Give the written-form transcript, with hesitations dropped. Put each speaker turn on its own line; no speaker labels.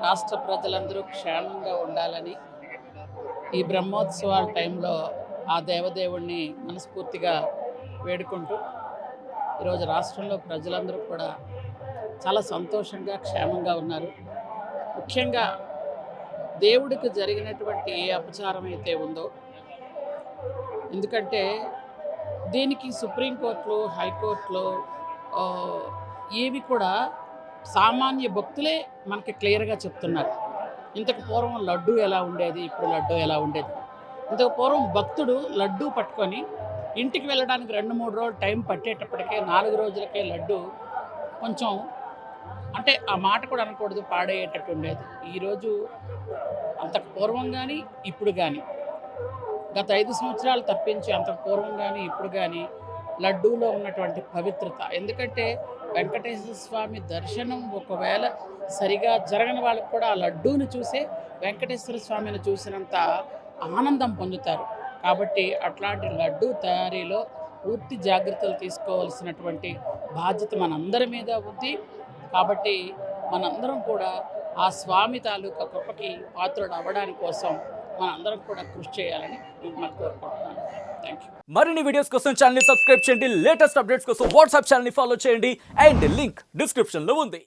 రాష్ట్ర ప్రజలందరూ క్షేమంగా ఉండాలని ఈ బ్రహ్మోత్సవాల టైంలో ఆ దేవదేవుణ్ణి మనస్ఫూర్తిగా వేడుకుంటూ ఈరోజు రాష్ట్రంలో ప్రజలందరూ కూడా చాలా సంతోషంగా క్షేమంగా ఉన్నారు. ముఖ్యంగా దేవుడికి జరిగినటువంటి ఏ అపచారం అయితే ఉందో, ఎందుకంటే దీనికి సుప్రీంకోర్టులు హైకోర్టులు ఏవి కూడా సామాన్య భక్తులే మనకి క్లియర్గా చెప్తున్నారు. ఇంతకు పూర్వం లడ్డు ఎలా ఉండేది, ఇప్పుడు లడ్డు ఎలా ఉండేది. ఇంతకు పూర్వం భక్తుడు లడ్డు పట్టుకొని ఇంటికి వెళ్ళడానికి 2-3 రోజులు టైం పట్టేటప్పటికే 4 రోజులకే లడ్డు కొంచెం అంటే ఆ మాట కూడా అనకూడదు, పాడయ్యేటట్టు ఉండేది. ఈరోజు అంతకు పూర్వం కానీ ఇప్పుడు కానీ గత 5 సంవత్సరాలు తప్పించి అంతకు పూర్వం కానీ ఇప్పుడు కానీ లడ్డూలో ఉన్నటువంటి పవిత్రత, ఎందుకంటే వెంకటేశ్వర స్వామి దర్శనం ఒకవేళ సరిగా జరగని వాళ్ళకు కూడా ఆ లడ్డూని చూసే వెంకటేశ్వర స్వామిని చూసినంత ఆనందం పొందుతారు. కాబట్టి అట్లాంటి లడ్డూ తయారీలో పూర్తి జాగ్రత్తలు తీసుకోవాల్సినటువంటి బాధ్యత మనందరి మీద ఉంది. కాబట్టి మనందరం కూడా ఆ స్వామి తాలూకా కృపకి పాత్రుడు అవ్వడానికి కోసం మనందరం కూడా కృషి చేయాలని మిమ్మల్ని కోరుకుంటున్నాను. Thank you.
మరిన్ని వీడియోస్ కోసం ఛానల్ ని సబ్స్క్రైబ్ చేయండి. లేటెస్ట్ అప్డేట్స్ కోసం వాట్సాప్ ఛానల్ ని ఫాలో చేయండి. అండ్ లింక్ డిస్క్రిప్షన్ లో ఉంది.